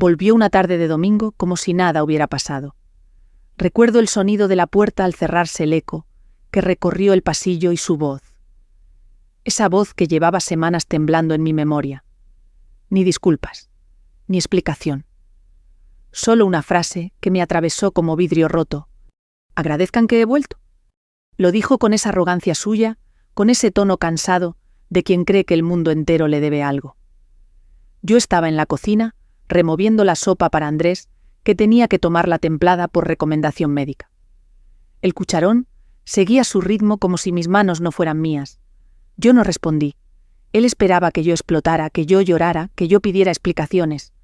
Volvió una tarde de domingo como si nada hubiera pasado. Recuerdo el sonido de la puerta al cerrarse, el eco que recorrió el pasillo y su voz. Esa voz que llevaba semanas temblando en mi memoria. Ni disculpas, ni explicación. Solo una frase que me atravesó como vidrio roto. «Agradezcan que he vuelto». Lo dijo con esa arrogancia suya, con ese tono cansado de quien cree que el mundo entero le debe algo. Yo estaba en la cocina, removiendo la sopa para Andrés, que tenía que tomarla templada por recomendación médica. El cucharón seguía su ritmo como si mis manos no fueran mías. Yo no respondí. Él esperaba que yo explotara, que yo llorara, que yo pidiera explicaciones.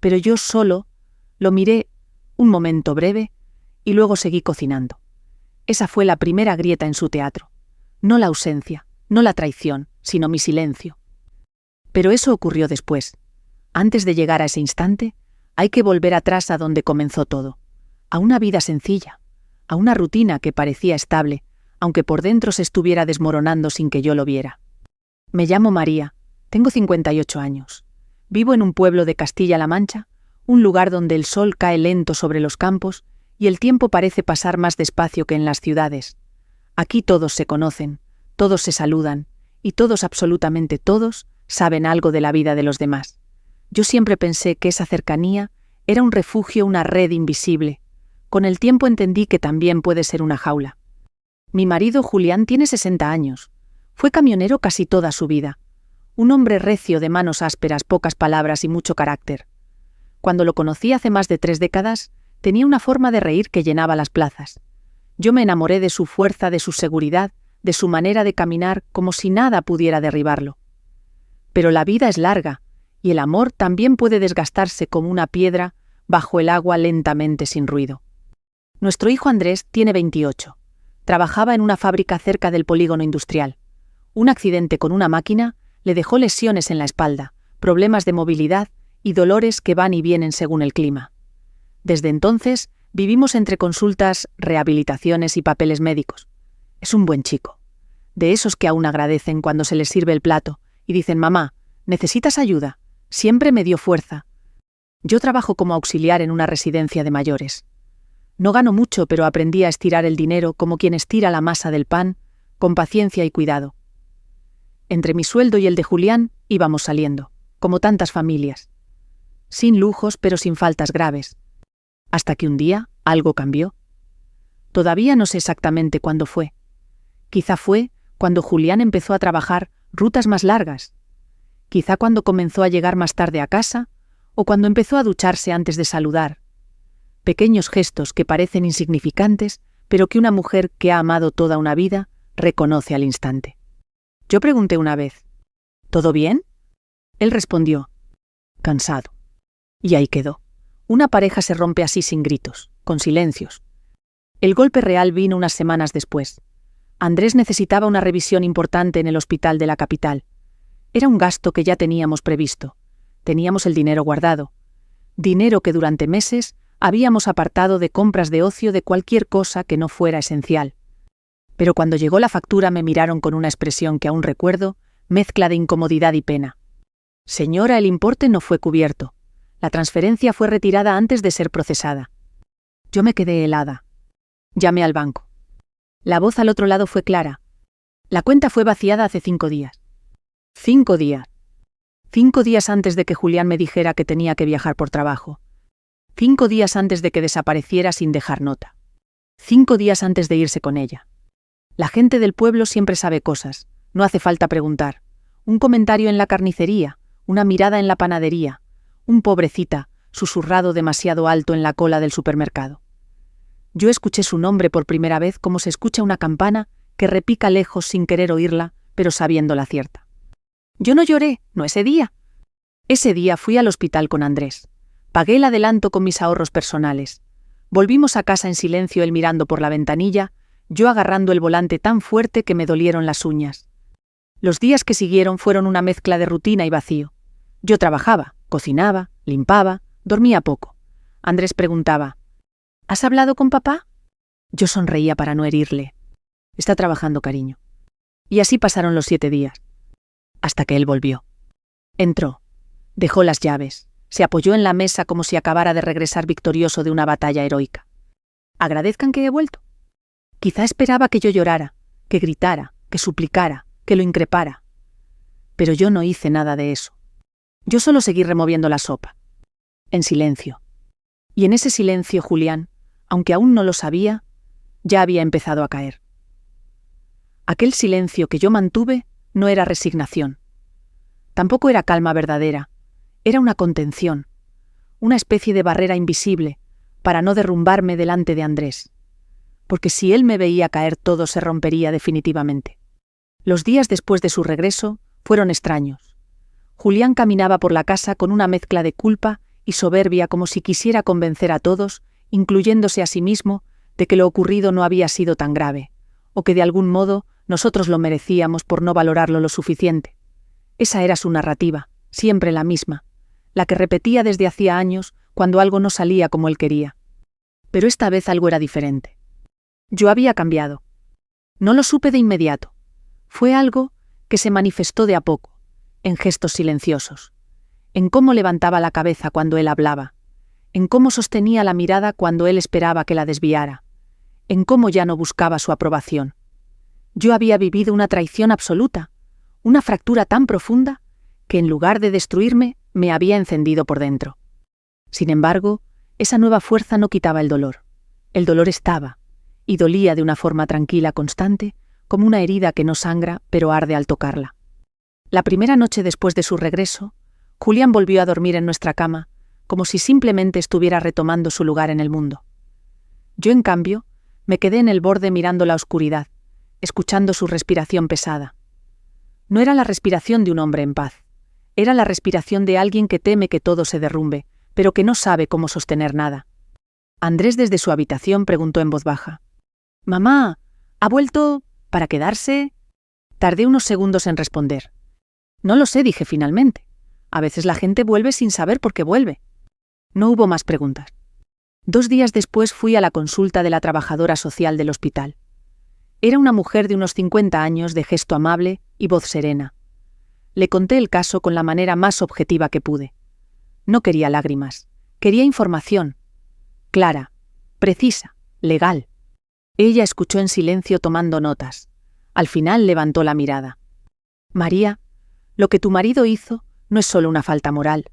Pero yo solo lo miré un momento breve y luego seguí cocinando. Esa fue la primera grieta en su teatro. No la ausencia, no la traición, sino mi silencio. Pero eso ocurrió después. Antes de llegar a ese instante, hay que volver atrás a donde comenzó todo. A una vida sencilla, a una rutina que parecía estable, aunque por dentro se estuviera desmoronando sin que yo lo viera. Me llamo María, tengo 58 años. Vivo en un pueblo de Castilla-La Mancha, un lugar donde el sol cae lento sobre los campos y el tiempo parece pasar más despacio que en las ciudades. Aquí todos se conocen, todos se saludan, y todos, absolutamente todos, saben algo de la vida de los demás. Yo siempre pensé que esa cercanía era un refugio, una red invisible. Con el tiempo entendí que también puede ser una jaula. Mi marido Julián tiene 60 años. Fue camionero casi toda su vida. Un hombre recio, de manos ásperas, pocas palabras y mucho carácter. Cuando lo conocí hace más de 3 décadas, tenía una forma de reír que llenaba las plazas. Yo me enamoré de su fuerza, de su seguridad, de su manera de caminar, como si nada pudiera derribarlo. Pero la vida es larga, y el amor también puede desgastarse como una piedra bajo el agua lentamente sin ruido. Nuestro hijo Andrés tiene 28. Trabajaba en una fábrica cerca del polígono industrial. Un accidente con una máquina le dejó lesiones en la espalda, problemas de movilidad y dolores que van y vienen según el clima. Desde entonces, vivimos entre consultas, rehabilitaciones y papeles médicos. Es un buen chico. De esos que aún agradecen cuando se les sirve el plato y dicen: «Mamá, ¿necesitas ayuda?». Siempre me dio fuerza. Yo trabajo como auxiliar en una residencia de mayores. No gano mucho, pero aprendí a estirar el dinero como quien estira la masa del pan, con paciencia y cuidado. Entre mi sueldo y el de Julián íbamos saliendo, como tantas familias. Sin lujos, pero sin faltas graves. Hasta que un día algo cambió. Todavía no sé exactamente cuándo fue. Quizá fue cuando Julián empezó a trabajar rutas más largas. Quizá cuando comenzó a llegar más tarde a casa, o cuando empezó a ducharse antes de saludar. Pequeños gestos que parecen insignificantes, pero que una mujer que ha amado toda una vida reconoce al instante. Yo pregunté una vez: «¿Todo bien?». Él respondió: «Cansado». Y ahí quedó. Una pareja se rompe así sin gritos, con silencios. El golpe real vino unas semanas después. Andrés necesitaba una revisión importante en el hospital de la capital. Era un gasto que ya teníamos previsto. Teníamos el dinero guardado. Dinero que durante meses habíamos apartado de compras de ocio, de cualquier cosa que no fuera esencial. Pero cuando llegó la factura me miraron con una expresión que aún recuerdo, mezcla de incomodidad y pena. «Señora, el importe no fue cubierto. La transferencia fue retirada antes de ser procesada». Yo me quedé helada. Llamé al banco. La voz al otro lado fue clara. «La cuenta fue vaciada hace 5 días». 5 días. 5 días antes de que Julián me dijera que tenía que viajar por trabajo. 5 días antes de que desapareciera sin dejar nota. 5 días antes de irse con ella. La gente del pueblo siempre sabe cosas, no hace falta preguntar. Un comentario en la carnicería, una mirada en la panadería, un «pobrecita» susurrado demasiado alto en la cola del supermercado. Yo escuché su nombre por primera vez como se escucha una campana que repica lejos sin querer oírla, pero sabiéndola cierta. Yo no lloré, no ese día. Ese día fui al hospital con Andrés. Pagué el adelanto con mis ahorros personales. Volvimos a casa en silencio, él mirando por la ventanilla, yo agarrando el volante tan fuerte que me dolieron las uñas. Los días que siguieron fueron una mezcla de rutina y vacío. Yo trabajaba, cocinaba, limpaba, dormía poco. Andrés preguntaba: «¿Has hablado con papá?». Yo sonreía para no herirle. «Está trabajando, cariño». Y así pasaron los 7 días. Hasta que él volvió. Entró. Dejó las llaves. Se apoyó en la mesa como si acabara de regresar victorioso de una batalla heroica. Agradezcan que he vuelto. Quizá esperaba que yo llorara, que gritara, que suplicara, que lo increpara. Pero yo no hice nada de eso. Yo solo seguí removiendo la sopa. En silencio. Y en ese silencio Julián, aunque aún no lo sabía, ya había empezado a caer. Aquel silencio que yo mantuve no era resignación. Tampoco era calma verdadera. Era una contención, una especie de barrera invisible para no derrumbarme delante de Andrés. Porque si él me veía caer todo se rompería definitivamente. Los días después de su regreso fueron extraños. Julián caminaba por la casa con una mezcla de culpa y soberbia como si quisiera convencer a todos, incluyéndose a sí mismo, de que lo ocurrido no había sido tan grave, o que de algún modo nosotros lo merecíamos por no valorarlo lo suficiente. Esa era su narrativa, siempre la misma, la que repetía desde hacía años cuando algo no salía como él quería. Pero esta vez algo era diferente. Yo había cambiado. No lo supe de inmediato. Fue algo que se manifestó de a poco, en gestos silenciosos, en cómo levantaba la cabeza cuando él hablaba, en cómo sostenía la mirada cuando él esperaba que la desviara, en cómo ya no buscaba su aprobación. Yo había vivido una traición absoluta, una fractura tan profunda que en lugar de destruirme, me había encendido por dentro. Sin embargo, esa nueva fuerza no quitaba el dolor. El dolor estaba, y dolía de una forma tranquila, constante, como una herida que no sangra, pero arde al tocarla. La primera noche después de su regreso, Julián volvió a dormir en nuestra cama, como si simplemente estuviera retomando su lugar en el mundo. Yo, en cambio, me quedé en el borde mirando la oscuridad, escuchando su respiración pesada. No era la respiración de un hombre en paz. Era la respiración de alguien que teme que todo se derrumbe, pero que no sabe cómo sostener nada. Andrés desde su habitación preguntó en voz baja: «Mamá, ¿ha vuelto para quedarse?» Tardé unos segundos en responder. «No lo sé», dije finalmente. «A veces la gente vuelve sin saber por qué vuelve». No hubo más preguntas. 2 días después fui a la consulta de la trabajadora social del hospital. Era una mujer de unos 50 años, de gesto amable y voz serena. Le conté el caso con la manera más objetiva que pude. No quería lágrimas, quería información. Clara, precisa, legal. Ella escuchó en silencio tomando notas. Al final levantó la mirada. «María, lo que tu marido hizo no es solo una falta moral,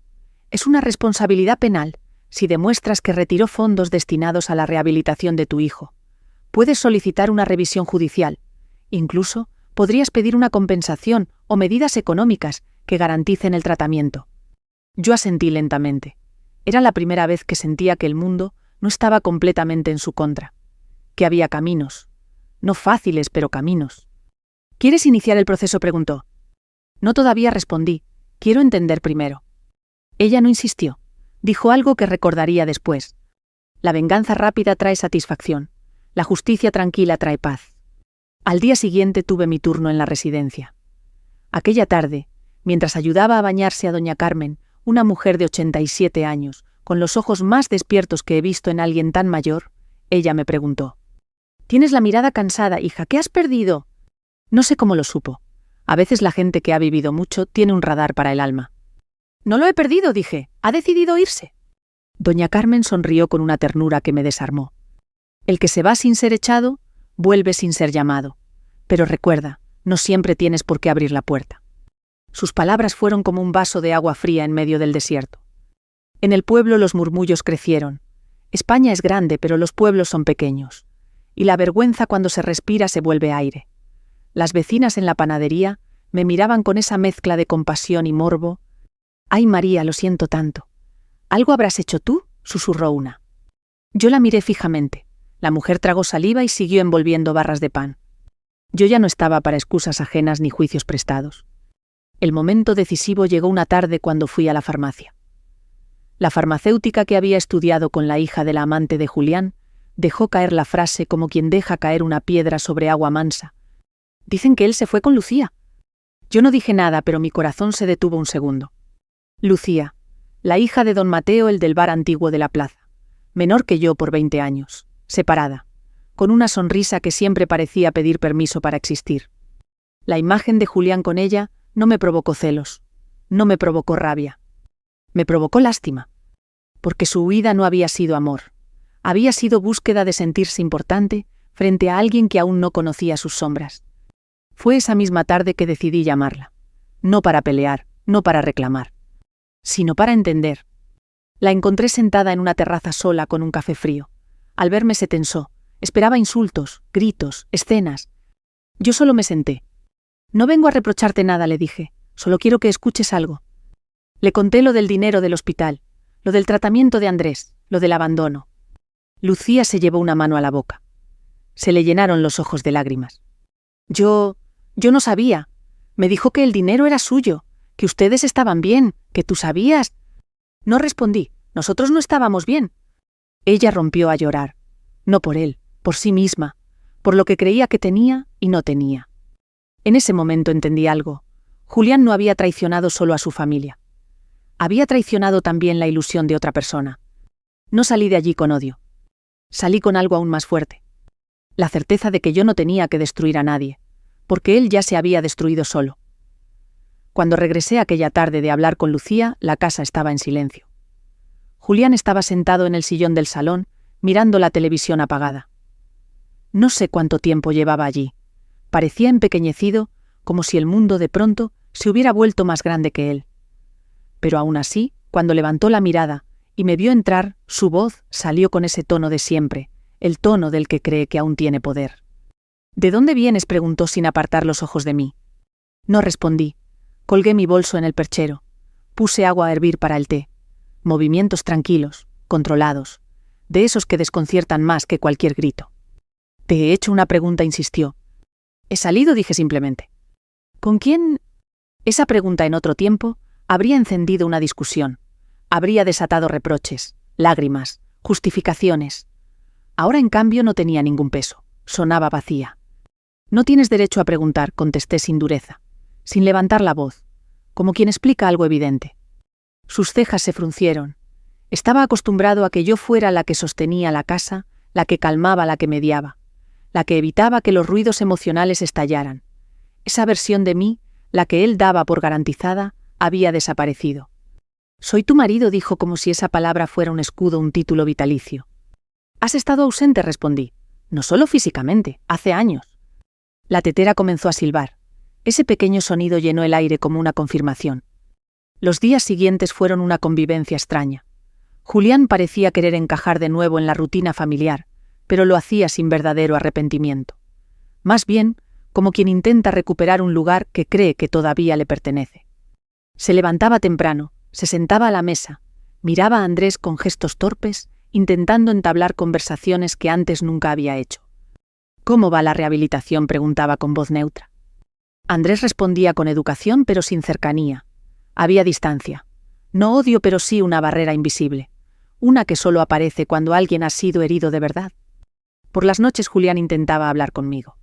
es una responsabilidad penal si demuestras que retiró fondos destinados a la rehabilitación de tu hijo. Puedes solicitar una revisión judicial. Incluso podrías pedir una compensación o medidas económicas que garanticen el tratamiento». Yo asentí lentamente. Era la primera vez que sentía que el mundo no estaba completamente en su contra. Que había caminos. No fáciles, pero caminos. «¿Quieres iniciar el proceso?», preguntó. No todavía, respondí. «Quiero entender primero». Ella no insistió. Dijo algo que recordaría después. La venganza rápida trae satisfacción. La justicia tranquila trae paz. Al día siguiente tuve mi turno en la residencia. Aquella tarde, mientras ayudaba a bañarse a doña Carmen, una mujer de 87 años, con los ojos más despiertos que he visto en alguien tan mayor, ella me preguntó: «Tienes la mirada cansada, hija, ¿qué has perdido?». No sé cómo lo supo. A veces la gente que ha vivido mucho tiene un radar para el alma. «No lo he perdido», dije. «Ha decidido irse». Doña Carmen sonrió con una ternura que me desarmó. El que se va sin ser echado, vuelve sin ser llamado. Pero recuerda, no siempre tienes por qué abrir la puerta. Sus palabras fueron como un vaso de agua fría en medio del desierto. En el pueblo los murmullos crecieron. España es grande, pero los pueblos son pequeños. Y la vergüenza cuando se respira se vuelve aire. Las vecinas en la panadería me miraban con esa mezcla de compasión y morbo. «Ay, María, lo siento tanto». «¿Algo habrás hecho tú?», susurró una. Yo la miré fijamente. La mujer tragó saliva y siguió envolviendo barras de pan. Yo ya no estaba para excusas ajenas ni juicios prestados. El momento decisivo llegó una tarde cuando fui a la farmacia. La farmacéutica, que había estudiado con la hija de la amante de Julián, dejó caer la frase como quien deja caer una piedra sobre agua mansa. «Dicen que él se fue con Lucía». Yo no dije nada, pero mi corazón se detuvo un segundo. Lucía, la hija de don Mateo, el del bar antiguo de la plaza, menor que yo por 20 años, separada, con una sonrisa que siempre parecía pedir permiso para existir. La imagen de Julián con ella no me provocó celos, no me provocó rabia. Me provocó lástima. Porque su huida no había sido amor. Había sido búsqueda de sentirse importante frente a alguien que aún no conocía sus sombras. Fue esa misma tarde que decidí llamarla. No para pelear, no para reclamar, sino para entender. La encontré sentada en una terraza sola con un café frío. Al verme se tensó. Esperaba insultos, gritos, escenas. Yo solo me senté. No vengo a reprocharte nada, le dije. Solo quiero que escuches algo. Le conté lo del dinero del hospital, lo del tratamiento de Andrés, lo del abandono. Lucía se llevó una mano a la boca. Se le llenaron los ojos de lágrimas. Yo no sabía. Me dijo que el dinero era suyo, que ustedes estaban bien, que tú sabías. No respondí, nosotros no estábamos bien. Ella rompió a llorar. No por él, por sí misma, por lo que creía que tenía y no tenía. En ese momento entendí algo. Julián no había traicionado solo a su familia. Había traicionado también la ilusión de otra persona. No salí de allí con odio. Salí con algo aún más fuerte. La certeza de que yo no tenía que destruir a nadie, porque él ya se había destruido solo. Cuando regresé aquella tarde de hablar con Lucía, la casa estaba en silencio. Julián estaba sentado en el sillón del salón, mirando la televisión apagada. No sé cuánto tiempo llevaba allí. Parecía empequeñecido, como si el mundo de pronto se hubiera vuelto más grande que él. Pero aún así, cuando levantó la mirada y me vio entrar, su voz salió con ese tono de siempre, el tono del que cree que aún tiene poder. ¿De dónde vienes?, preguntó sin apartar los ojos de mí. No respondí. Colgué mi bolso en el perchero. Puse agua a hervir para el té. Movimientos tranquilos, controlados, de esos que desconciertan más que cualquier grito. Te he hecho una pregunta, insistió. He salido, dije simplemente. ¿Con quién? Esa pregunta en otro tiempo habría encendido una discusión. Habría desatado reproches, lágrimas, justificaciones. Ahora, en cambio, no tenía ningún peso. Sonaba vacía. No tienes derecho a preguntar, contesté sin dureza, sin levantar la voz, como quien explica algo evidente. Sus cejas se fruncieron. Estaba acostumbrado a que yo fuera la que sostenía la casa, la que calmaba, la que mediaba, la que evitaba que los ruidos emocionales estallaran. Esa versión de mí, la que él daba por garantizada, había desaparecido. Soy tu marido, dijo como si esa palabra fuera un escudo, un título vitalicio. Has estado ausente, respondí. No solo físicamente, hace años. La tetera comenzó a silbar. Ese pequeño sonido llenó el aire como una confirmación. Los días siguientes fueron una convivencia extraña. Julián parecía querer encajar de nuevo en la rutina familiar, pero lo hacía sin verdadero arrepentimiento. Más bien, como quien intenta recuperar un lugar que cree que todavía le pertenece. Se levantaba temprano, se sentaba a la mesa, miraba a Andrés con gestos torpes, intentando entablar conversaciones que antes nunca había hecho. ¿Cómo va la rehabilitación?, preguntaba con voz neutra. Andrés respondía con educación pero sin cercanía. Había distancia. No odio, pero sí una barrera invisible. Una que solo aparece cuando alguien ha sido herido de verdad. Por las noches Julián intentaba hablar conmigo.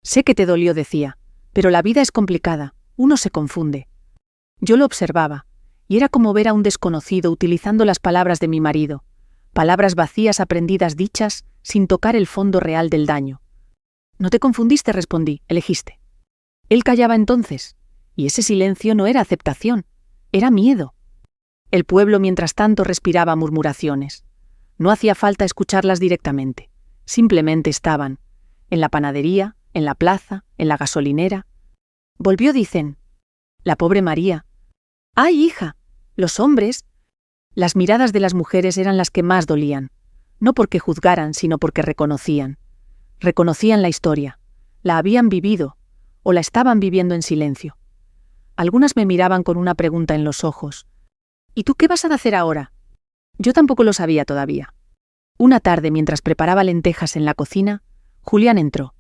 Sé que te dolió, decía, pero la vida es complicada, uno se confunde. Yo lo observaba, y era como ver a un desconocido utilizando las palabras de mi marido, palabras vacías aprendidas dichas sin tocar el fondo real del daño. No te confundiste, respondí, elegiste. Él callaba entonces, y ese silencio no era aceptación, era miedo. El pueblo, mientras tanto, respiraba murmuraciones. No hacía falta escucharlas directamente, simplemente estaban, en la panadería, en la plaza, en la gasolinera. Volvió, dicen. La pobre María. ¡Ay, hija! Los hombres. Las miradas de las mujeres eran las que más dolían, no porque juzgaran, sino porque reconocían. Reconocían la historia, la habían vivido, o la estaban viviendo en silencio. Algunas me miraban con una pregunta en los ojos. ¿Y tú qué vas a hacer ahora? Yo tampoco lo sabía todavía. Una tarde, mientras preparaba lentejas en la cocina, Julián entró.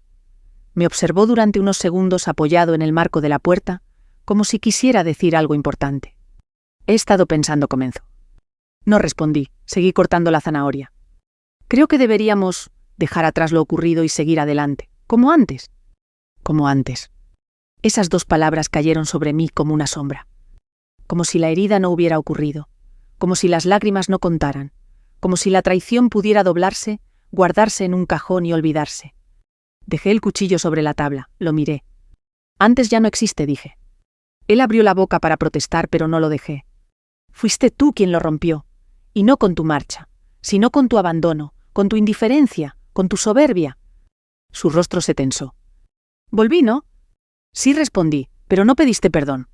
Me observó durante unos segundos apoyado en el marco de la puerta, como si quisiera decir algo importante. He estado pensando, comenzó. No respondí, seguí cortando la zanahoria. Creo que deberíamos dejar atrás lo ocurrido y seguir adelante, como antes. Como antes. Esas dos palabras cayeron sobre mí como una sombra. Como si la herida no hubiera ocurrido, como si las lágrimas no contaran, como si la traición pudiera doblarse, guardarse en un cajón y olvidarse. Dejé el cuchillo sobre la tabla, lo miré. Antes ya no existe, dije. Él abrió la boca para protestar, pero no lo dejé. Fuiste tú quien lo rompió, y no con tu marcha, sino con tu abandono, con tu indiferencia, con tu soberbia. Su rostro se tensó. ¿Volví, no? Sí, respondí, pero no pediste perdón.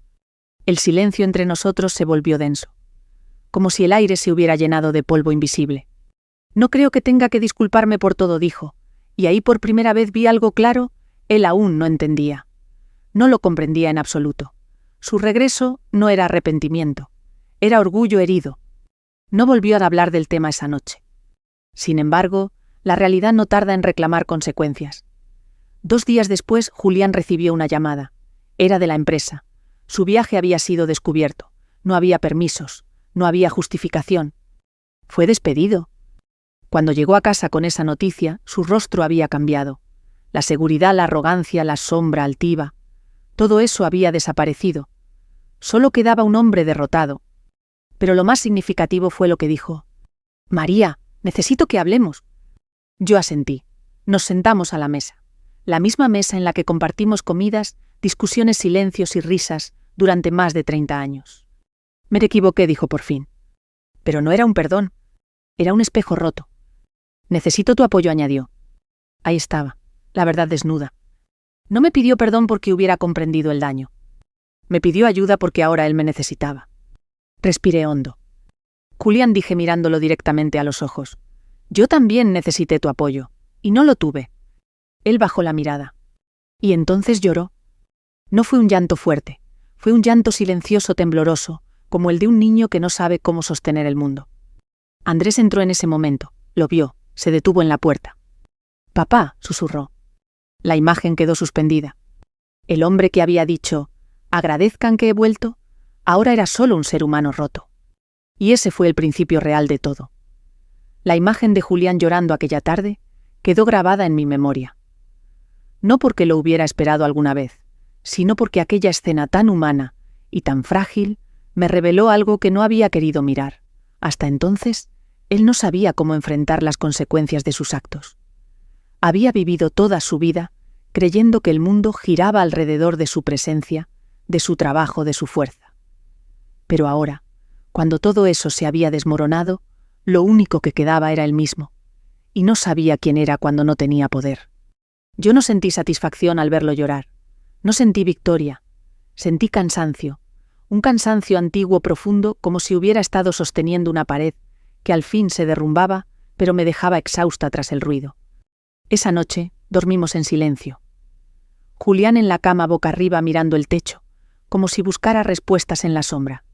El silencio entre nosotros se volvió denso, como si el aire se hubiera llenado de polvo invisible. No creo que tenga que disculparme por todo, dijo, y ahí por primera vez vi algo claro. Él aún no entendía. No lo comprendía en absoluto. Su regreso no era arrepentimiento, era orgullo herido. No volvió a hablar del tema esa noche. Sin embargo, la realidad no tarda en reclamar consecuencias. 2 días después, Julián recibió una llamada. Era de la empresa. Su viaje había sido descubierto. No había permisos, no había justificación. Fue despedido. Cuando llegó a casa con esa noticia, su rostro había cambiado. La seguridad, la arrogancia, la sombra altiva, todo eso había desaparecido. Solo quedaba un hombre derrotado. Pero lo más significativo fue lo que dijo. María, necesito que hablemos. Yo asentí. Nos sentamos a la mesa. La misma mesa en la que compartimos comidas, discusiones, silencios y risas durante más de 30 años. Me equivoqué, dijo por fin. Pero no era un perdón. Era un espejo roto. Necesito tu apoyo, añadió. Ahí estaba, la verdad desnuda. No me pidió perdón porque hubiera comprendido el daño. Me pidió ayuda porque ahora él me necesitaba. Respiré hondo. Julián, dije mirándolo directamente a los ojos. Yo también necesité tu apoyo, y no lo tuve. Él bajó la mirada. Y entonces lloró. No fue un llanto fuerte, fue un llanto silencioso, tembloroso, como el de un niño que no sabe cómo sostener el mundo. Andrés entró en ese momento, lo vio, se detuvo en la puerta. Papá, susurró. La imagen quedó suspendida. El hombre que había dicho, agradezcan que he vuelto, ahora era solo un ser humano roto. Y ese fue el principio real de todo. La imagen de Julián llorando aquella tarde quedó grabada en mi memoria. No porque lo hubiera esperado alguna vez, sino porque aquella escena tan humana y tan frágil me reveló algo que no había querido mirar. Hasta entonces, él no sabía cómo enfrentar las consecuencias de sus actos. Había vivido toda su vida creyendo que el mundo giraba alrededor de su presencia, de su trabajo, de su fuerza. Pero ahora, cuando todo eso se había desmoronado, lo único que quedaba era él mismo, y no sabía quién era cuando no tenía poder. Yo no sentí satisfacción al verlo llorar, no sentí victoria, sentí cansancio, un cansancio antiguo profundo como si hubiera estado sosteniendo una pared que al fin se derrumbaba, pero me dejaba exhausta tras el ruido. Esa noche dormimos en silencio. Julián en la cama boca arriba mirando el techo, como si buscara respuestas en la sombra.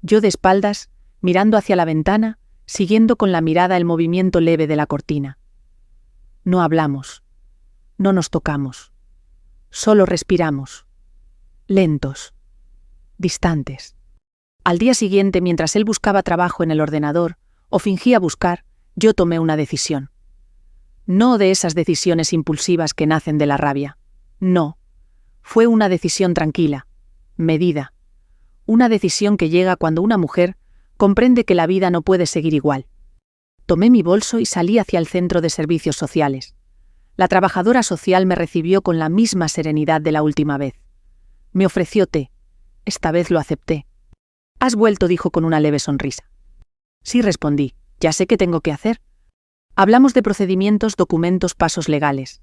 Yo de espaldas, mirando hacia la ventana, siguiendo con la mirada el movimiento leve de la cortina. No hablamos, no nos tocamos, solo respiramos, lentos, distantes. Al día siguiente, mientras él buscaba trabajo en el ordenador, o fingía buscar, yo tomé una decisión. No de esas decisiones impulsivas que nacen de la rabia. No. Fue una decisión tranquila, medida. Una decisión que llega cuando una mujer comprende que la vida no puede seguir igual. Tomé mi bolso y salí hacia el centro de servicios sociales. La trabajadora social me recibió con la misma serenidad de la última vez. Me ofreció té. Esta vez lo acepté. «Has vuelto», dijo con una leve sonrisa. Sí, respondí. Ya sé qué tengo que hacer. Hablamos de procedimientos, documentos, pasos legales.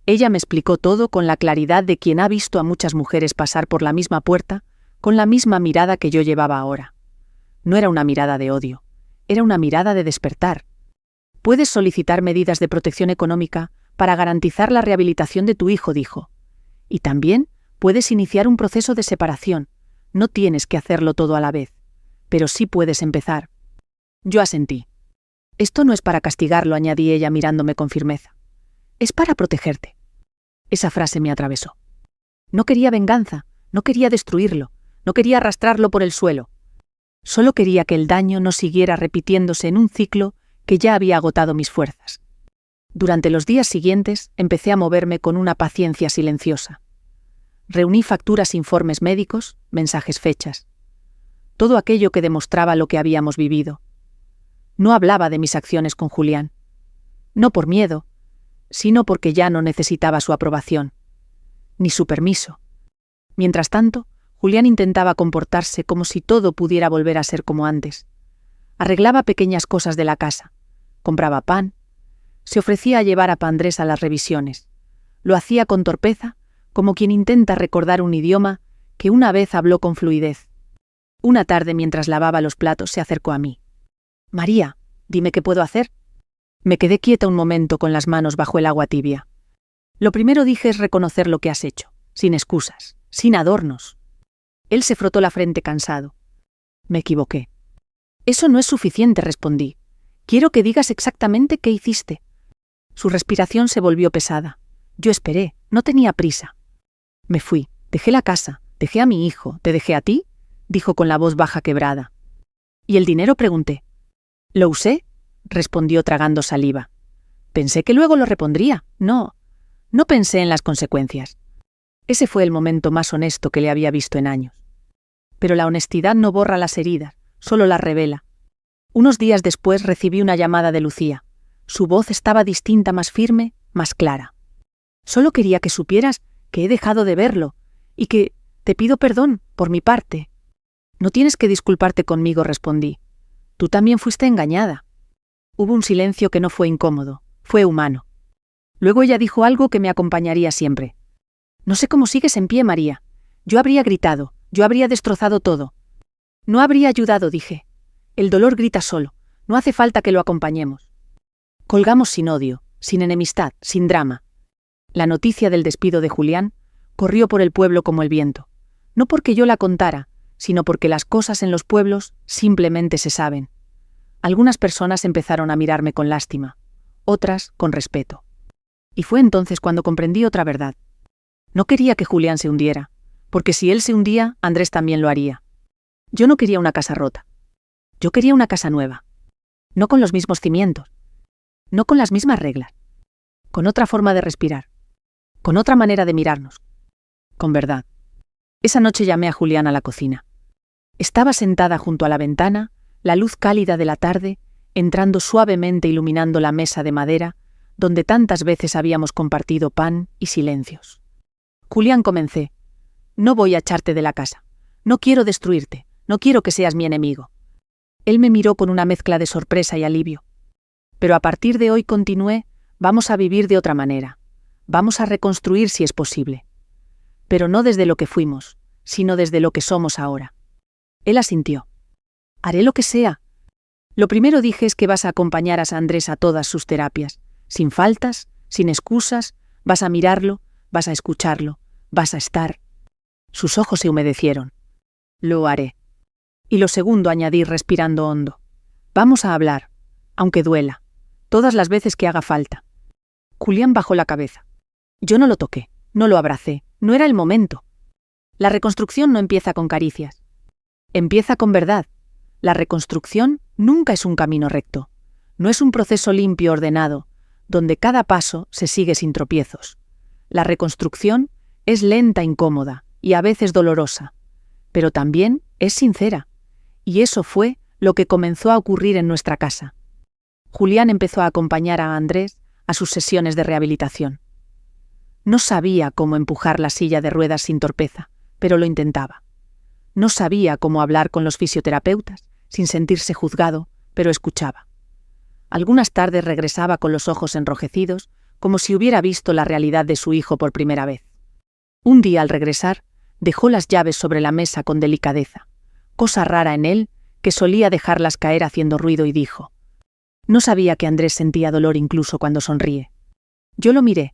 Ella me explicó todo con la claridad de quien ha visto a muchas mujeres pasar por la misma puerta, con la misma mirada que yo llevaba ahora. No era una mirada de odio, era una mirada de despertar. Puedes solicitar medidas de protección económica para garantizar la rehabilitación de tu hijo, dijo. Y también puedes iniciar un proceso de separación. No tienes que hacerlo todo a la vez, pero sí puedes empezar. Yo asentí. Esto no es para castigarlo, añadí ella mirándome con firmeza. Es para protegerte. Esa frase me atravesó. No quería venganza, no quería destruirlo, no quería arrastrarlo por el suelo. Solo quería que el daño no siguiera repitiéndose en un ciclo que ya había agotado mis fuerzas. Durante los días siguientes empecé a moverme con una paciencia silenciosa. Reuní facturas, informes médicos, mensajes, fechas. Todo aquello que demostraba lo que habíamos vivido. No hablaba de mis acciones con Julián. No por miedo, sino porque ya no necesitaba su aprobación, ni su permiso. Mientras tanto, Julián intentaba comportarse como si todo pudiera volver a ser como antes. Arreglaba pequeñas cosas de la casa. Compraba pan. Se ofrecía a llevar a Pa Andrés a las revisiones. Lo hacía con torpeza, como quien intenta recordar un idioma que una vez habló con fluidez. Una tarde, mientras lavaba los platos, se acercó a mí. «María, dime qué puedo hacer». Me quedé quieta un momento con las manos bajo el agua tibia. Lo primero dije es reconocer lo que has hecho, sin excusas, sin adornos. Él se frotó la frente cansado. Me equivoqué. Eso no es suficiente, respondí. Quiero que digas exactamente qué hiciste. Su respiración se volvió pesada. Yo esperé, no tenía prisa. Me fui, dejé la casa, dejé a mi hijo, ¿te dejé a ti?, dijo con la voz baja quebrada. ¿Y el dinero?, pregunté. ¿Lo usé?, respondió tragando saliva. Pensé que luego lo repondría. No pensé en las consecuencias. Ese fue el momento más honesto que le había visto en años. Pero la honestidad no borra las heridas, solo las revela. Unos días después recibí una llamada de Lucía. Su voz estaba distinta, más firme, más clara. Solo quería que supieras que he dejado de verlo y que te pido perdón por mi parte. No tienes que disculparte conmigo, respondí. Tú también fuiste engañada. Hubo un silencio que no fue incómodo, fue humano. Luego ella dijo algo que me acompañaría siempre. No sé cómo sigues en pie, María. Yo habría gritado, yo habría destrozado todo. No habría ayudado, dije. El dolor grita solo, no hace falta que lo acompañemos. Colgamos sin odio, sin enemistad, sin drama. La noticia del despido de Julián corrió por el pueblo como el viento. No porque yo la contara, sino porque las cosas en los pueblos simplemente se saben. Algunas personas empezaron a mirarme con lástima, otras con respeto. Y fue entonces cuando comprendí otra verdad. No quería que Julián se hundiera, porque si él se hundía, Andrés también lo haría. Yo no quería una casa rota. Yo quería una casa nueva. No con los mismos cimientos. No con las mismas reglas. Con otra forma de respirar. Con otra manera de mirarnos. Con verdad. Esa noche llamé a Julián a la cocina. Estaba sentada junto a la ventana, la luz cálida de la tarde, entrando suavemente iluminando la mesa de madera, donde tantas veces habíamos compartido pan y silencios. Julián, comencé. No voy a echarte de la casa. No quiero destruirte. No quiero que seas mi enemigo. Él me miró con una mezcla de sorpresa y alivio. Pero a partir de hoy, continué, vamos a vivir de otra manera. Vamos a reconstruir si es posible. Pero no desde lo que fuimos, sino desde lo que somos ahora. Él asintió. Haré lo que sea. Lo primero dije es que vas a acompañar a Andrés a todas sus terapias, sin faltas, sin excusas, vas a mirarlo, vas a escucharlo, vas a estar. Sus ojos se humedecieron. Lo haré. Y lo segundo, añadí respirando hondo. Vamos a hablar, aunque duela, todas las veces que haga falta. Julián bajó la cabeza. Yo no lo toqué, no lo abracé, no era el momento. La reconstrucción no empieza con caricias. Empieza con verdad. La reconstrucción nunca es un camino recto. No es un proceso limpio, ordenado, donde cada paso se sigue sin tropiezos. La reconstrucción es lenta, incómoda y a veces dolorosa, pero también es sincera. Y eso fue lo que comenzó a ocurrir en nuestra casa. Julián empezó a acompañar a Andrés a sus sesiones de rehabilitación. No sabía cómo empujar la silla de ruedas sin torpeza, pero lo intentaba. No sabía cómo hablar con los fisioterapeutas sin sentirse juzgado, pero escuchaba. Algunas tardes regresaba con los ojos enrojecidos, como si hubiera visto la realidad de su hijo por primera vez. Un día, al regresar, dejó las llaves sobre la mesa con delicadeza, cosa rara en él, que solía dejarlas caer haciendo ruido, y dijo: «No sabía que Andrés sentía dolor incluso cuando sonríe». Yo lo miré.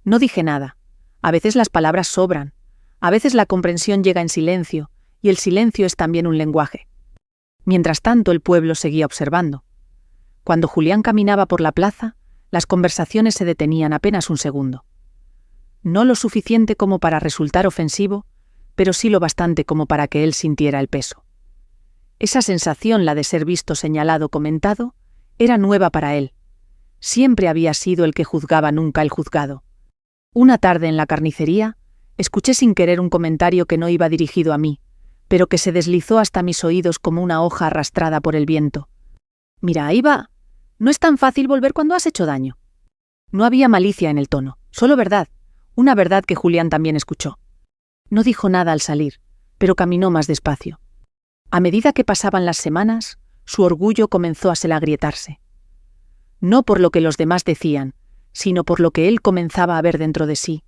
No dije nada. A veces las palabras sobran. A veces la comprensión llega en silencio, y el silencio es también un lenguaje. Mientras tanto, el pueblo seguía observando. Cuando Julián caminaba por la plaza, las conversaciones se detenían apenas un segundo. No lo suficiente como para resultar ofensivo, pero sí lo bastante como para que él sintiera el peso. Esa sensación, la de ser visto, señalado, comentado, era nueva para él. Siempre había sido el que juzgaba, nunca el juzgado. Una tarde en la carnicería, escuché sin querer un comentario que no iba dirigido a mí, pero que se deslizó hasta mis oídos como una hoja arrastrada por el viento. «Mira, ahí va. No es tan fácil volver cuando has hecho daño». No había malicia en el tono, solo verdad, una verdad que Julián también escuchó. No dijo nada al salir, pero caminó más despacio. A medida que pasaban las semanas, su orgullo comenzó a agrietarse. No por lo que los demás decían, sino por lo que él comenzaba a ver dentro de sí.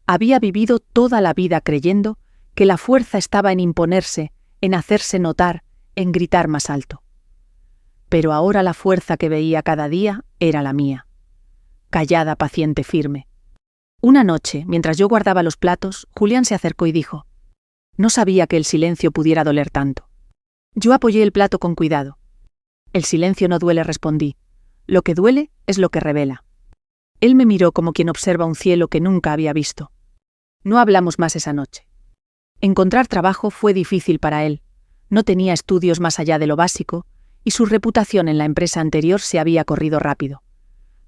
Había vivido toda la vida creyendo que la fuerza estaba en imponerse, en hacerse notar, en gritar más alto. Pero ahora la fuerza que veía cada día era la mía. Callada, paciente, firme. Una noche, mientras yo guardaba los platos, Julián se acercó y dijo: «No sabía que el silencio pudiera doler tanto». Yo apoyé el plato con cuidado. «El silencio no duele», respondí. «Lo que duele es lo que revela». Él me miró como quien observa un cielo que nunca había visto. No hablamos más esa noche. Encontrar trabajo fue difícil para él. No tenía estudios más allá de lo básico, y su reputación en la empresa anterior se había corrido rápido.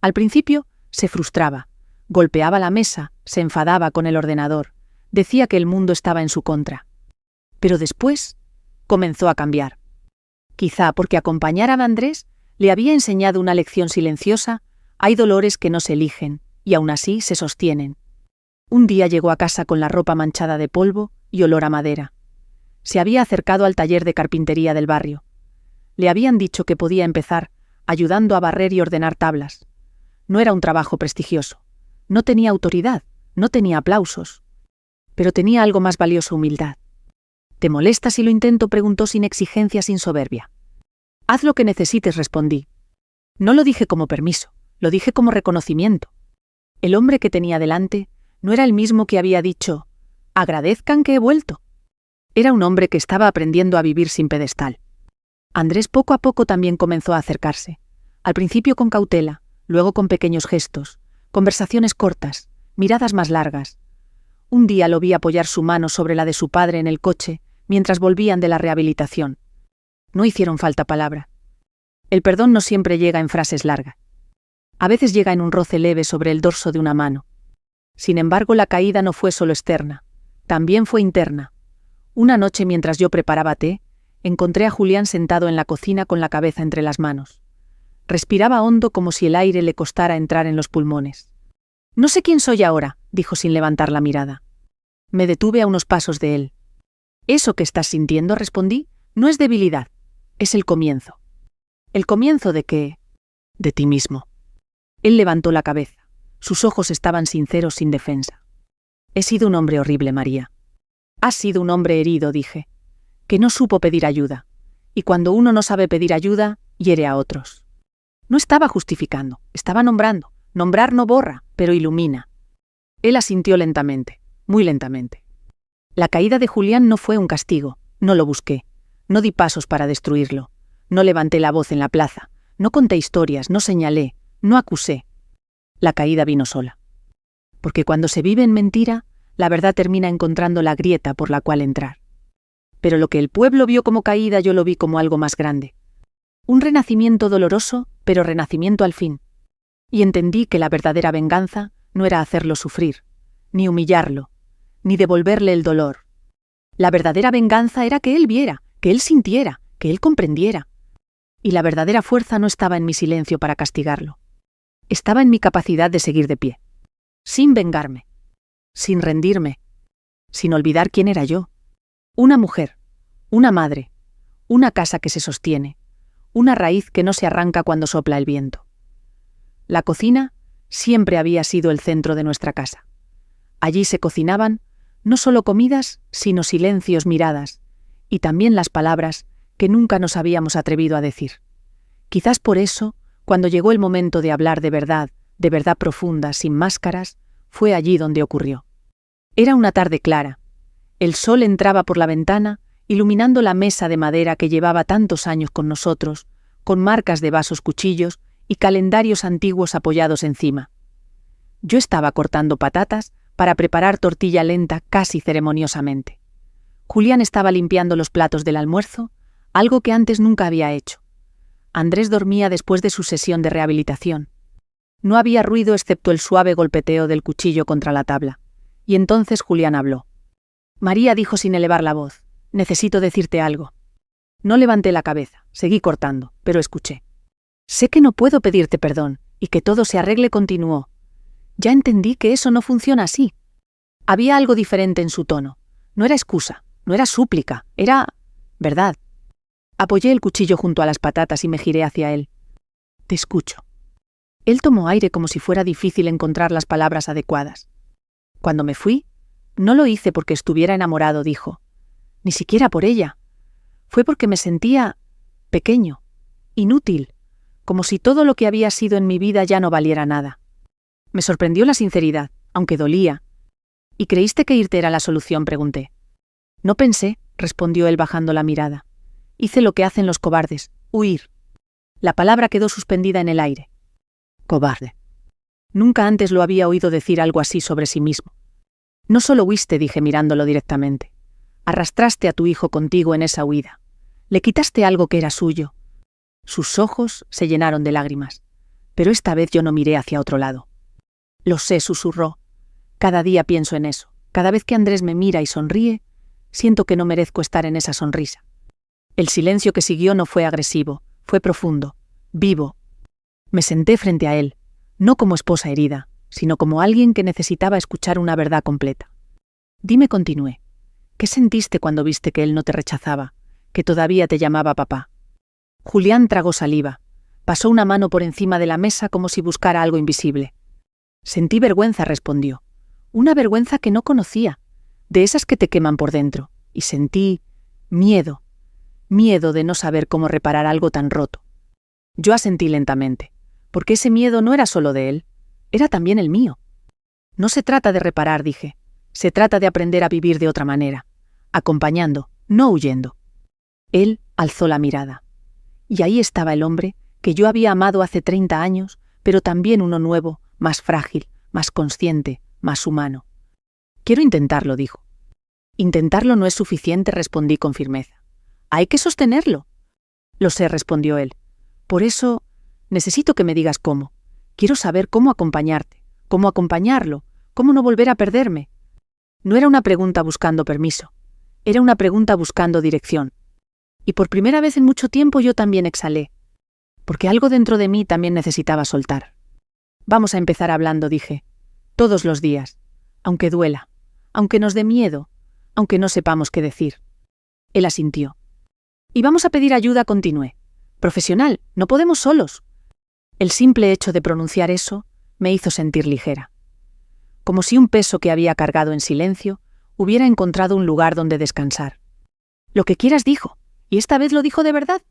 Al principio, se frustraba, golpeaba la mesa, se enfadaba con el ordenador, decía que el mundo estaba en su contra. Pero después, comenzó a cambiar. Quizá porque acompañar a Andrés le había enseñado una lección silenciosa: hay dolores que no se eligen, y aún así se sostienen. Un día llegó a casa con la ropa manchada de polvo y olor a madera. Se había acercado al taller de carpintería del barrio. Le habían dicho que podía empezar ayudando a barrer y ordenar tablas. No era un trabajo prestigioso. No tenía autoridad, no tenía aplausos. Pero tenía algo más valioso: humildad. «¿Te molesta si lo intento?», preguntó sin exigencia, sin soberbia. «Haz lo que necesites», respondí. No lo dije como permiso, lo dije como reconocimiento. El hombre que tenía delante no era el mismo que había dicho: «Agradezcan que he vuelto». Era un hombre que estaba aprendiendo a vivir sin pedestal. Andrés poco a poco también comenzó a acercarse. Al principio con cautela, luego con pequeños gestos, conversaciones cortas, miradas más largas. Un día lo vi apoyar su mano sobre la de su padre en el coche, mientras volvían de la rehabilitación. No hicieron falta palabra. El perdón no siempre llega en frases largas. A veces llega en un roce leve sobre el dorso de una mano. Sin embargo, la caída no fue solo externa, también fue interna. Una noche, mientras yo preparaba té, encontré a Julián sentado en la cocina con la cabeza entre las manos. Respiraba hondo, como si el aire le costara entrar en los pulmones. «No sé quién soy ahora», dijo sin levantar la mirada. Me detuve a unos pasos de él. «Eso que estás sintiendo», respondí, «no es debilidad, es el comienzo». «¿El comienzo de qué?» «De ti mismo». Él levantó la cabeza. Sus ojos estaban sinceros, sin defensa. «He sido un hombre horrible, María». «Has sido un hombre herido», dije, «que no supo pedir ayuda. Y cuando uno no sabe pedir ayuda, hiere a otros». No estaba justificando, estaba nombrando. Nombrar no borra, pero ilumina. Él asintió lentamente, muy lentamente. La caída de Julián no fue un castigo, no lo busqué. No di pasos para destruirlo. No levanté la voz en la plaza. No conté historias, no señalé, no acusé. La caída vino sola. Porque cuando se vive en mentira, la verdad termina encontrando la grieta por la cual entrar. Pero lo que el pueblo vio como caída, yo lo vi como algo más grande. Un renacimiento doloroso, pero renacimiento al fin. Y entendí que la verdadera venganza no era hacerlo sufrir, ni humillarlo, ni devolverle el dolor. La verdadera venganza era que él viera, que él sintiera, que él comprendiera. Y la verdadera fuerza no estaba en mi silencio para castigarlo. Estaba en mi capacidad de seguir de pie. Sin vengarme. Sin rendirme. Sin olvidar quién era yo. Una mujer. Una madre. Una casa que se sostiene. Una raíz que no se arranca cuando sopla el viento. La cocina siempre había sido el centro de nuestra casa. Allí se cocinaban no solo comidas, sino silencios, miradas, y también las palabras que nunca nos habíamos atrevido a decir. Quizás por eso, cuando llegó el momento de hablar de verdad profunda, sin máscaras, fue allí donde ocurrió. Era una tarde clara. El sol entraba por la ventana, iluminando la mesa de madera que llevaba tantos años con nosotros, con marcas de vasos, cuchillos y calendarios antiguos apoyados encima. Yo estaba cortando patatas para preparar tortilla lenta casi ceremoniosamente. Julián estaba limpiando los platos del almuerzo, algo que antes nunca había hecho. Andrés dormía después de su sesión de rehabilitación. No había ruido excepto el suave golpeteo del cuchillo contra la tabla. Y entonces Julián habló. «María», dijo sin elevar la voz, «necesito decirte algo». No levanté la cabeza, seguí cortando, pero escuché. «Sé que no puedo pedirte perdón, y que todo se arregle», continuó. Ya entendí que eso no funciona así. Había algo diferente en su tono. No era excusa, No era súplica, era verdad. Apoyé el cuchillo junto a las patatas y me giré hacia él. Te escucho. Él tomó aire como si fuera difícil encontrar las palabras adecuadas. Cuando me fui, no lo hice porque estuviera enamorado, dijo. Ni siquiera por ella. Fue porque me sentía pequeño, inútil, como si todo lo que había sido en mi vida ya no valiera nada. Me sorprendió la sinceridad, aunque dolía. ¿Y creíste que irte era la solución?, pregunté. No pensé, respondió él bajando la mirada. Hice lo que hacen los cobardes, huir. La palabra quedó suspendida en el aire. Cobarde. Nunca antes lo había oído decir algo así sobre sí mismo. No solo huiste, dije mirándolo directamente. Arrastraste a tu hijo contigo en esa huida. Le quitaste algo que era suyo. Sus ojos se llenaron de lágrimas, pero esta vez yo no miré hacia otro lado. Lo sé, susurró. Cada día pienso en eso. Cada vez que Andrés me mira y sonríe, siento que no merezco estar en esa sonrisa. El silencio que siguió no fue agresivo, fue profundo, vivo. Me senté frente a él, no como esposa herida, sino como alguien que necesitaba escuchar una verdad completa. Dime, continué, ¿qué sentiste cuando viste que él no te rechazaba, que todavía te llamaba papá? Julián tragó saliva, pasó una mano por encima de la mesa como si buscara algo invisible. Sentí vergüenza, respondió. Una vergüenza que no conocía, de esas que te queman por dentro, y sentí miedo de no saber cómo reparar algo tan roto. Yo asentí lentamente, porque ese miedo no era solo de él, era también el mío. No se trata de reparar, dije, se trata de aprender a vivir de otra manera, acompañando, no huyendo. Él alzó la mirada. Y ahí estaba el hombre que yo había amado hace 30 años, pero también uno nuevo, más frágil, más consciente, más humano. Quiero intentarlo, dijo. Intentarlo no es suficiente, respondí con firmeza. Hay que sostenerlo. Lo sé, respondió él. Por eso, necesito que me digas cómo. Quiero saber cómo acompañarte, cómo acompañarlo, cómo no volver a perderme. No era una pregunta buscando permiso. Era una pregunta buscando dirección. Y por primera vez en mucho tiempo yo también exhalé. Porque algo dentro de mí también necesitaba soltar. Vamos a empezar hablando, dije. Todos los días. Aunque duela. Aunque nos dé miedo. Aunque no sepamos qué decir. Él asintió. Y vamos a pedir ayuda, continué. Profesional, no podemos solos. El simple hecho de pronunciar eso me hizo sentir ligera. Como si un peso que había cargado en silencio hubiera encontrado un lugar donde descansar. Lo que quieras, dijo, y esta vez lo dijo de verdad.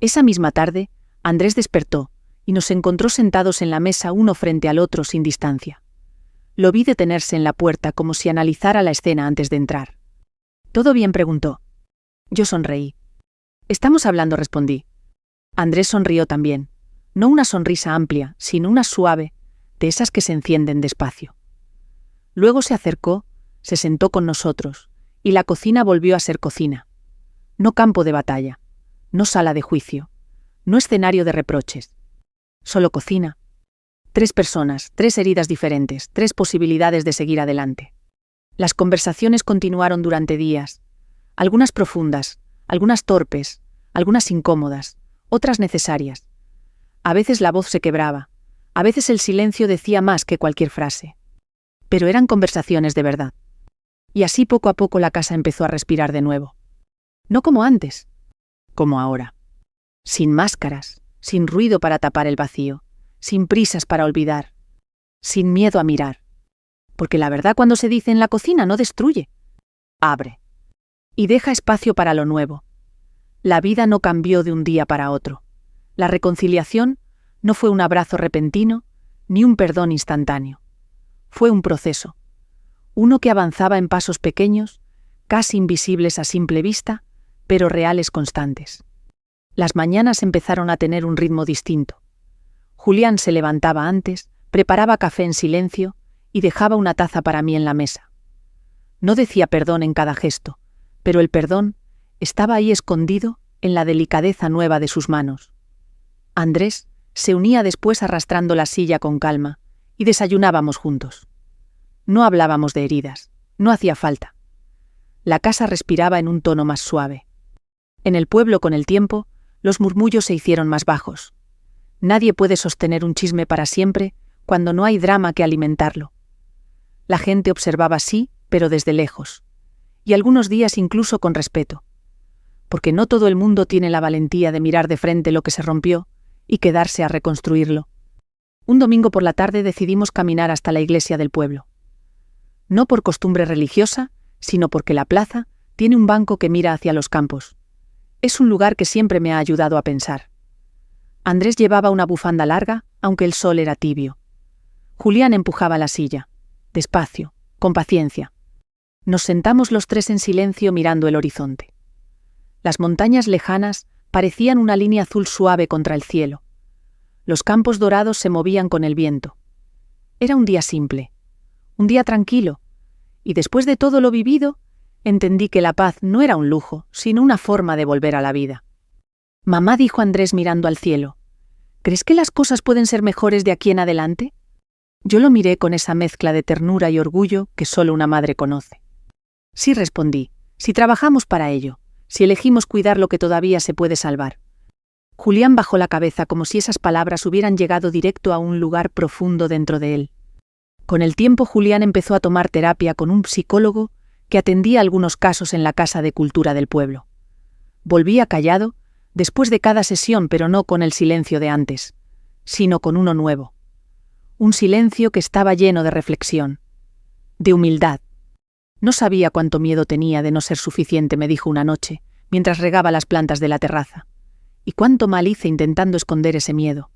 Esa misma tarde, Andrés despertó y nos encontró sentados en la mesa uno frente al otro sin distancia. Lo vi detenerse en la puerta como si analizara la escena antes de entrar. ¿Todo bien?, preguntó. Yo sonreí. Estamos hablando, respondí. Andrés sonrió también. No una sonrisa amplia, sino una suave, de esas que se encienden despacio. Luego se acercó, se sentó con nosotros, y la cocina volvió a ser cocina. No campo de batalla, no sala de juicio, no escenario de reproches. Solo cocina. 3 personas, 3 heridas diferentes, 3 posibilidades de seguir adelante. Las conversaciones continuaron durante días, algunas profundas, algunas torpes, algunas incómodas, otras necesarias. A veces la voz se quebraba, a veces el silencio decía más que cualquier frase. Pero eran conversaciones de verdad. Y así poco a poco la casa empezó a respirar de nuevo. No como antes, como ahora. Sin máscaras, sin ruido para tapar el vacío, sin prisas para olvidar, sin miedo a mirar. Porque la verdad, cuando se dice en la cocina, no destruye, abre. Y deja espacio para lo nuevo. La vida no cambió de un día para otro. La reconciliación no fue un abrazo repentino, ni un perdón instantáneo. Fue un proceso. Uno que avanzaba en pasos pequeños, casi invisibles a simple vista, pero reales, constantes. Las mañanas empezaron a tener un ritmo distinto. Julián se levantaba antes, preparaba café en silencio y dejaba una taza para mí en la mesa. No decía perdón en cada gesto, pero el perdón estaba ahí escondido en la delicadeza nueva de sus manos. Andrés se unía después arrastrando la silla con calma y desayunábamos juntos. No hablábamos de heridas, no hacía falta. La casa respiraba en un tono más suave. En el pueblo, con el tiempo, los murmullos se hicieron más bajos. Nadie puede sostener un chisme para siempre cuando no hay drama que alimentarlo. La gente observaba, sí, pero desde lejos. y algunos días incluso con respeto. Porque no todo el mundo tiene la valentía de mirar de frente lo que se rompió y quedarse a reconstruirlo. Un domingo por la tarde decidimos caminar hasta la iglesia del pueblo. No por costumbre religiosa, sino porque la plaza tiene un banco que mira hacia los campos. Es un lugar que siempre me ha ayudado a pensar. Andrés llevaba una bufanda larga, aunque el sol era tibio. Julián empujaba la silla, despacio, con paciencia. Nos sentamos los tres en silencio mirando el horizonte. Las montañas lejanas parecían una línea azul suave contra el cielo. Los campos dorados se movían con el viento. Era un día simple, un día tranquilo, y después de todo lo vivido, entendí que la paz no era un lujo, sino una forma de volver a la vida. Mamá, dijo Andrés mirando al cielo, ¿crees que las cosas pueden ser mejores de aquí en adelante? Yo lo miré con esa mezcla de ternura y orgullo que solo una madre conoce. Sí, respondí, si trabajamos para ello, si elegimos cuidar lo que todavía se puede salvar. Julián bajó la cabeza como si esas palabras hubieran llegado directo a un lugar profundo dentro de él. Con el tiempo Julián empezó a tomar terapia con un psicólogo que atendía algunos casos en la Casa de Cultura del pueblo. Volvía callado, después de cada sesión, pero no con el silencio de antes, sino con uno nuevo. Un silencio que estaba lleno de reflexión, de humildad. No sabía cuánto miedo tenía de no ser suficiente, me dijo una noche, mientras regaba las plantas de la terraza. Y cuánto mal hice intentando esconder ese miedo.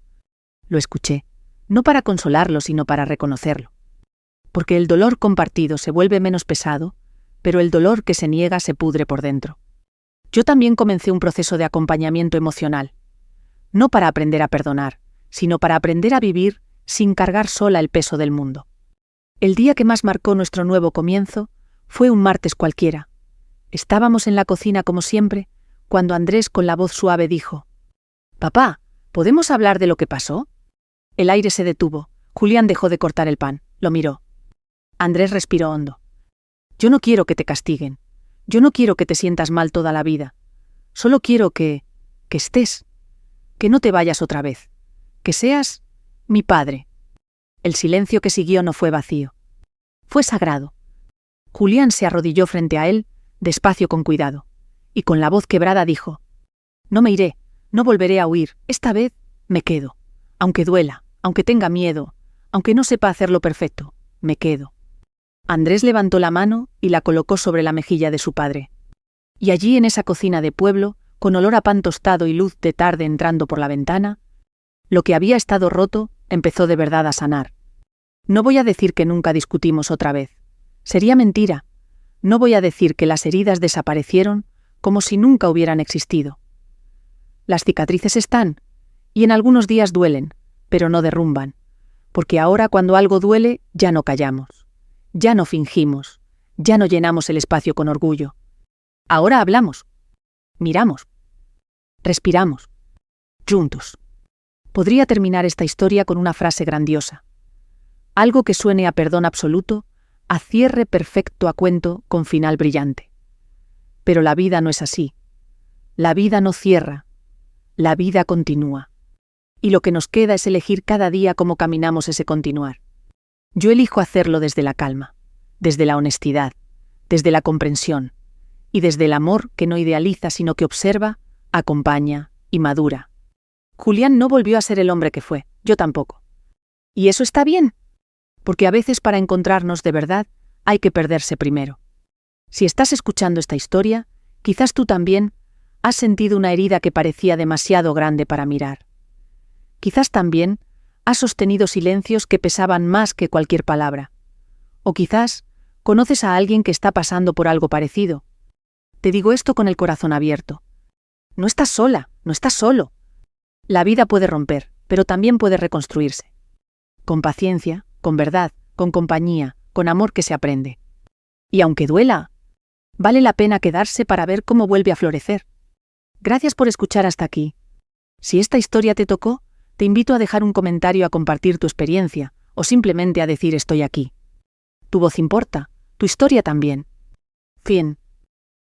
Lo escuché, no para consolarlo, sino para reconocerlo. Porque el dolor compartido se vuelve menos pesado, pero el dolor que se niega se pudre por dentro. Yo también comencé un proceso de acompañamiento emocional. No para aprender a perdonar, sino para aprender a vivir sin cargar sola el peso del mundo. El día que más marcó nuestro nuevo comienzo fue un martes cualquiera. Estábamos en la cocina como siempre, cuando Andrés con la voz suave dijo: «Papá, ¿podemos hablar de lo que pasó?» El aire se detuvo. Julián dejó de cortar el pan, lo miró. Andrés respiró hondo. «Yo no quiero que te castiguen. Yo no quiero que te sientas mal toda la vida. Solo quiero que estés. Que no te vayas otra vez. Que seas mi padre». El silencio que siguió no fue vacío. Fue sagrado. Julián se arrodilló frente a él, despacio, con cuidado, y con la voz quebrada dijo: «No me iré, no volveré a huir, esta vez me quedo. Aunque duela, aunque tenga miedo, aunque no sepa hacerlo perfecto, me quedo». Andrés levantó la mano y la colocó sobre la mejilla de su padre. Y allí, en esa cocina de pueblo, con olor a pan tostado y luz de tarde entrando por la ventana, lo que había estado roto empezó de verdad a sanar. No voy a decir que nunca discutimos otra vez. Sería mentira. No voy a decir que las heridas desaparecieron como si nunca hubieran existido. Las cicatrices están, y en algunos días duelen, pero no derrumban, porque ahora, cuando algo duele, ya no callamos, ya no fingimos, ya no llenamos el espacio con orgullo. Ahora hablamos, miramos, respiramos, juntos. Podría terminar esta historia con una frase grandiosa. Algo que suene a perdón absoluto, a cierre perfecto, a cuento con final brillante. Pero la vida no es así. La vida no cierra. La vida continúa. Y lo que nos queda es elegir cada día cómo caminamos ese continuar. Yo elijo hacerlo desde la calma, desde la honestidad, desde la comprensión y desde el amor que no idealiza sino que observa, acompaña y madura. Julián no volvió a ser el hombre que fue, yo tampoco. Y eso está bien, porque a veces para encontrarnos de verdad hay que perderse primero. Si estás escuchando esta historia, quizás tú también has sentido una herida que parecía demasiado grande para mirar. Quizás también has sostenido silencios que pesaban más que cualquier palabra. O quizás conoces a alguien que está pasando por algo parecido. Te digo esto con el corazón abierto. No estás sola, no estás solo. La vida puede romper, pero también puede reconstruirse. Con paciencia, con verdad, con compañía, con amor que se aprende. Y aunque duela, vale la pena quedarse para ver cómo vuelve a florecer. Gracias por escuchar hasta aquí. Si esta historia te tocó, te invito a dejar un comentario, a compartir tu experiencia, o simplemente a decir estoy aquí. Tu voz importa, tu historia también. Fin.